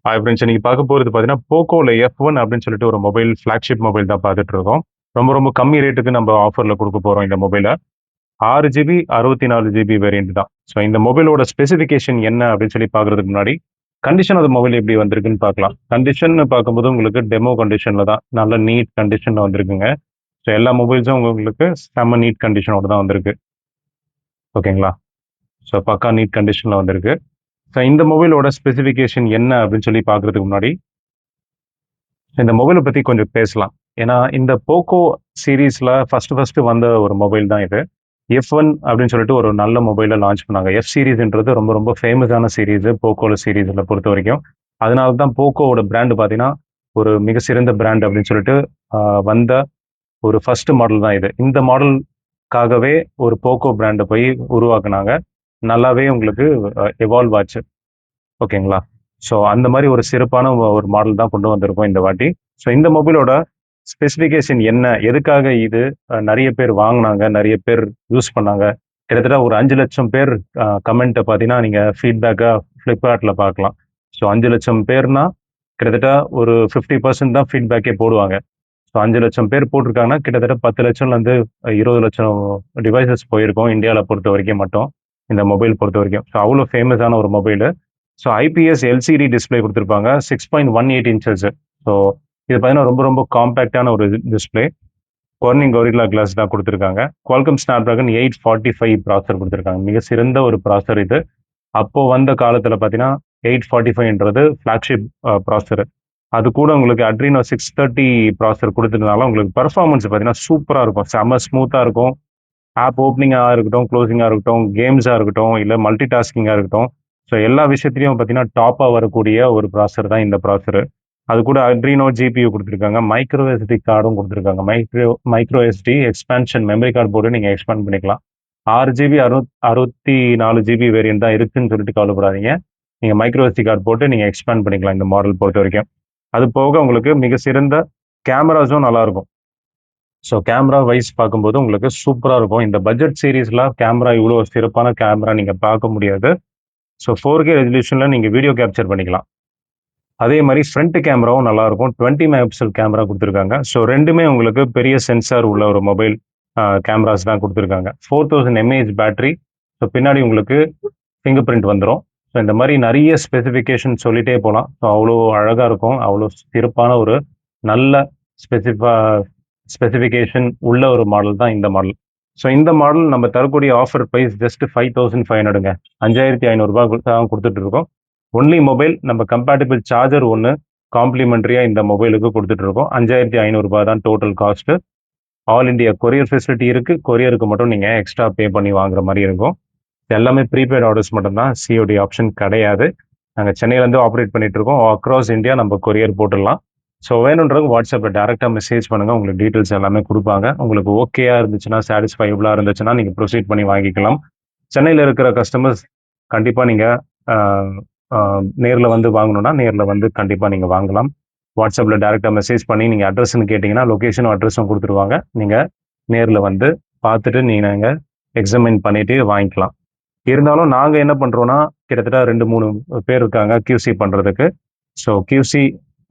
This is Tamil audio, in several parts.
ஹாய் ஃப்ரெண்ட்ஸ், இன்னைக்கு பார்க்க போறது பார்த்தீங்கன்னா, போக்கோல F1 அப்படின்னு சொல்லிட்டு ஒரு மொபைல் ஃபிளாக்ஷிப் மொபைல் தான் பார்த்துட்டு இருக்கோம். ரொம்ப ரொம்ப கம்மி ரேட்டுக்கு நம்ம ஆஃபர்ல குடுக்க போறோம் இந்த மொபைல. 6 ஜிபி, 64 ஜிபி வேரியன்ட் தான். ஸோ இந்த மொபைலோட ஸ்பெசிஃபிகேஷன் என்ன அப்படின்னு சொல்லி பார்க்கறதுக்கு முன்னாடி, கண்டிஷன் அது மொபைல் எப்படி வந்திருக்குன்னு பார்க்கலாம். கண்டிஷன்னு பார்க்கும்போது உங்களுக்கு டெமோ கண்டிஷன்ல தான். நல்ல நீட் கண்டிஷன்ல வந்திருக்குங்க. ஸோ எல்லா மொபைல்ஸும் உங்களுக்கு செம்ம நீட் கண்டிஷனோட தான் வந்திருக்கு. ஓகேங்களா? ஸோ பக்கா நீட் கண்டிஷன்ல வந்திருக்கு. ஸோ இந்த மொபைலோட ஸ்பெசிஃபிகேஷன் என்ன அப்படின்னு சொல்லி பார்க்கறதுக்கு முன்னாடி, இந்த மொபைல பத்தி கொஞ்சம் பேசலாம். ஏன்னா, இந்த போக்கோ சீரிஸ்ல ஃபர்ஸ்ட் வந்த ஒரு மொபைல் தான் இது. F1 அப்படின்னு சொல்லிட்டு ஒரு நல்ல மொபைல லான்ச் பண்ணாங்க. F சீரிஸ்ன்றது ரொம்ப ரொம்ப ஃபேமஸான சீரிஸ் போக்கோல சீரிஸ்ல பொறுத்தவரைக்கும். அதனால தான் போக்கோவோட பிராண்ட் பார்த்தீங்கன்னா, ஒரு மிக சிறந்த பிராண்ட் அப்படின்னு சொல்லிட்டு வந்த ஒரு ஃபர்ஸ்ட் மாடல் தான் இது. இந்த மாடலுக்காகவே ஒரு போக்கோ பிராண்ட போய் உருவாக்குனாங்க. நல்லாவே உங்களுக்கு எவால்வ் ஆச்சு. ஓகேங்களா? ஸோ அந்த மாரி ஒரு சிறப்பான ஒரு மாடல் தான் கொண்டு வந்திருக்கோம் இந்த வாட்டி. ஸோ இந்த மொபைலோட ஸ்பெசிஃபிகேஷன் என்ன? எதுக்காக இது நெறைய பேர் வாங்குனாங்க, நெறைய பேர் யூஸ் பண்ணாங்க. கிட்டத்தட்ட ஒரு 5,00,000 பேர் கமெண்ட்ட பார்த்தீங்கன்னா, நீங்க ஃபீட்பேக்கா Flipkartல பார்க்கலாம். ஸோ 5,00,000 பேர்னா, கிட்டத்தட்ட ஒரு 50% தான் ஃபீட்பேக்கே போடுவாங்க. ஸோ 5,00,000 பேர் போட்டிருக்காங்கன்னா, கிட்டத்தட்ட 10,00,000லேருந்து 20,00,000 டிவைசஸ் போயிருக்கும் இந்தியால பொறுத்தவரைக்கும் மட்டும். இந்த மொபைல் பொறுத்தவரைக்கும். ஸோ அவ்வளோ ஃபேமஸான ஒரு mobile. So IPS LCD display குடுத்திருப்பாங்க. 6.18 இன்ச்சஸ். ஸோ இது பார்த்தீங்கன்னா, ரொம்ப ரொம்ப காம்பேக்ட்டான ஒரு டிஸ்ப்ளே. Corning Gorilla Glass தான் குடுத்திருக்காங்க. Qualcomm Snapdragon 845 ப்ராசஸர் குடுத்திருக்காங்க. மிக சிறந்த ஒரு ப்ராசஸர் இது. அப்போ வந்த காலத்துல பார்த்தீங்கன்னா, 845ன்றது ஃபிளாக்ஷிப் ப்ராசஸர். அது கூட உங்களுக்கு Adreno 630 ப்ராசஸர் குடுத்ததுனால, உங்களுக்கு பெர்ஃபார்மன்ஸ் பார்த்தீங்கன்னா, சூப்பரா இருக்கும். செம்ம ஸ்மூத்தா இருக்கும். ஆப் ஓப்பனிங்கா இருக்கட்டும், க்ளோசிங்கா இருக்கட்டும், கேம்ஸா இருக்கட்டும், இல்ல மல்டி டாஸ்கிங்கா இருக்கட்டும். ஸோ எல்லா விஷயத்திலயும் பார்த்தீங்கன்னா, டாப்பா வரக்கூடிய ஒரு ப்ராசஸர் தான் இந்த ப்ராசஸர். அது கூட Adreno ஜிபியூ குடுத்திருக்காங்க. மைக்ரோ எஸ்டி கார்டும் குடுத்திருக்காங்க. Micro SD expansion memory card போட்டு நீங்க எக்ஸ்பேண்ட் பண்ணிக்கலாம். 6 ஜிபி 64 ஜிபி வேரியன்ட் தான் இருக்குன்னு சொல்லிட்டு கவலைப்படாதீங்க. நீங்க மைக்ரோ எஸ்டி கார்டு போட்டு நீங்க எக்ஸ்பேண்ட் பண்ணிக்கலாம் இந்த மாடல் பொறுத்தவரைக்கும். அது போக உங்களுக்கு மிக சிறந்த கேமராஸும் நல்லா இருக்கும். ஸோ கேமரா வைஸ் பார்க்கும்போது உங்களுக்கு சூப்பரா இருக்கும். இந்த பட்ஜெட் சீரிஸ்ல கேமரா இவ்வளோ சிறப்பான கேமரா நீங்க பார்க்க முடியாது. ஸோ 4K ரெசல்யூஷன்ல நீங்க வீடியோ கேப்சர் பண்ணிக்கலாம். அதே மாரி ஃப்ரண்ட் கேமராவும் நல்லாருக்கும். 20 மெகா பிக்சல் கேமரா குடுத்திருக்காங்க. ஸோ 2மே உங்களுக்கு பெரிய சென்சார் உள்ள ஒரு மொபைல் கேமராஸ் தான் குடுத்திருக்காங்க. 4000 mAh பேட்டரி. ஸோ பின்னாடி உங்களுக்கு ஃபிங்கர் பிரிண்ட் வந்துரும். ஸோ இந்த மாரி நெறைய ஸ்பெசிஃபிகேஷன் சொல்லிட்டே போலாம். ஸோ அவ்வளோ அழகா இருக்கும். அவ்வளோ சிறப்பான ஒரு நல்ல ஸ்பெசிஃபா ஸ்பெசிஃபிகேஷன் உள்ள ஒரு மாடல் தான் இந்த மாடல். ஸோ இந்த மாடல் நம்ம தரக்கூடிய ஆஃபர் பிரைஸ் ஜஸ்ட் 5,500ங்க. ரூ. 5,500 தான் குடுத்துட்டு இருக்கோம். ஒன்லி மொபைல் நம்ம கம்பேட்டிபிள் சார்ஜர் ஒண்ணு காம்ப்ளிமெண்டரியா இந்த மொபைலுக்கு குடுத்துட்டு இருக்கோம். ரூ. 5,500 தான் total cost. All India courier facility இருக்கு. கொரியருக்கு மட்டும் நீங்க எக்ஸ்ட்ரா பே பண்ணி வாங்குற மாரி இருக்கும். எல்லாமே ப்ரீபெய்ட் ஆர்டர்ஸ் மட்டும் தான். சிஓடி ஆப்ஷன் கிடையாது. நாங்க சென்னையிலேருந்து ஆப்பரேட் பண்ணிட்டு இருக்கோம். அக்ராஸ் இந்தியா நம்ம கொரியர் போட்டுடலாம். ஸோ வேணுன்றவங்க வாட்ஸ்அப்ல டைரக்டா மெசேஜ் பண்ணுங்க. உங்களுக்கு டீட்டெயில்ஸ் எல்லாமே குடுப்பாங்க. உங்களுக்கு ஓகேயா இருந்துச்சுன்னா, சாட்டிஸ்ஃபையபிளா இருந்துச்சுன்னா, நீங்க ப்ரொசீட் பண்ணி வாங்கிக்கலாம். சென்னையில இருக்கிற கஸ்டமர்ஸ் கண்டிப்பா நீங்க அ அ நேர்ல வந்து வாங்கணும்னா, நேர்ல வந்து கண்டிப்பா நீங்க வாங்கலாம். வாட்ஸ்அப்ல டைரக்ட்டா மெசேஜ் பண்ணி நீங்க அட்ரஸ்ன்னு கேட்டீங்கன்னா, லொகேஷனும் அட்ரஸும் குடுத்துருவாங்க. நீங்க நேர்ல வந்து பார்த்துட்டு நீங்க எக்ஸாமின் பண்ணிட்டு வாங்கிக்கலாம். இருந்தாலும் நாங்க என்ன பண்றோம்னா, கிட்டத்தட்ட 2, 3 பேர் இருக்காங்க QC பண்றதுக்கு. ஸோ QC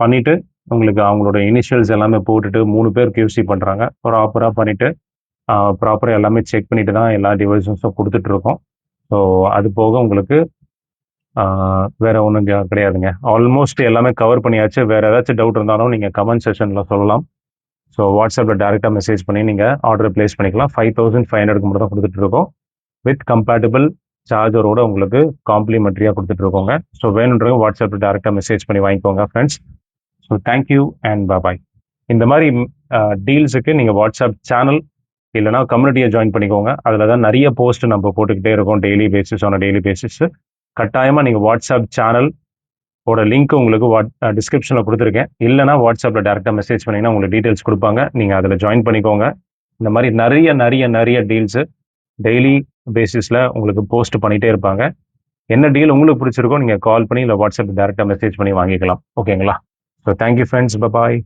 பண்ணிட்டு, உங்களுக்கு அவங்களோட இனிஷியல்ஸ் எல்லாமே போட்டுட்டு 3 பேர் QC பண்றாங்க. ப்ராப்பரா பண்ணிட்டு, ப்ராப்பரா எல்லாமே செக் பண்ணிட்டு தான் எல்லா டிவைஸஸும் குடுத்துட்டு இருக்கோம். ஸோ அது போக உங்களுக்கு வேற ஒண்ணும் கிடையாதுங்க. ஆல்மோஸ்ட் எல்லாமே கவர் பண்ணியாச்சு. வேற ஏதாச்சும் டவுட் இருந்தாலும் நீங்க கமெண்ட் செக்ஷன்ல சொல்லலாம். ஸோ வாட்ஸ்அப்ல டைரக்ட்டா மெசேஜ் பண்ணி நீங்க ஆர்டர் பிளேஸ் பண்ணிக்கலாம். 5,500க்கு மட்டும் தான் குடுத்துட்டு இருக்கோம். வித் கம்பேட்டிபிள் சார்ஜரோட உங்களுக்கு காம்ப்ளிமெண்டரியா குடுத்துட்டு இருக்கோங்க. ஸோ வேணுன்றவங்க வாட்ஸ்அப்ல டைரக்ட்டா மெசேஜ் பண்ணி வாங்கிக்கோங்க friends. So thank you and பாய். இந்த மாரி டீல்ஸுக்கு நீங்க வாட்ஸ்அப் சேனல் இல்லன்னா கம்யூனிட்டிய ஜாயின் பண்ணிக்கோங்க. அதுல தான் நெறைய போஸ்ட் நம்ம போட்டுக்கிட்டே இருக்கோம். Daily basis. கட்டாயமா நீங்க வாட்ஸ்அப் சேனல் ஓட லிங்க் உங்களுக்கு டிஸ்கிரிப்ஷன்ல குடுத்துருக்கேன். இல்லன்னா வாட்ஸ்அப்ல டைரக்ட்டா மெசேஜ் பண்ணீங்கன்னா உங்களுக்கு டீட்டெயில்ஸ் குடுப்பாங்க. நீங்க அதுல ஜாயின் பண்ணிக்கோங்க. இந்த மாரி நெறைய டீல்ஸ் டெய்லி பேசிஸ்ல உங்களுக்கு போஸ்ட் பண்ணிட்டே இருப்பாங்க. என்ன டீல் உங்களுக்கு பிடிச்சிருக்கோ நீங்க கால் பண்ணி இல்ல வாட்ஸ்அப் டைரக்ட்டா மெசேஜ் பண்ணி வாங்கிக்கலாம். ஓகேங்களா? So thank you friends. Bye.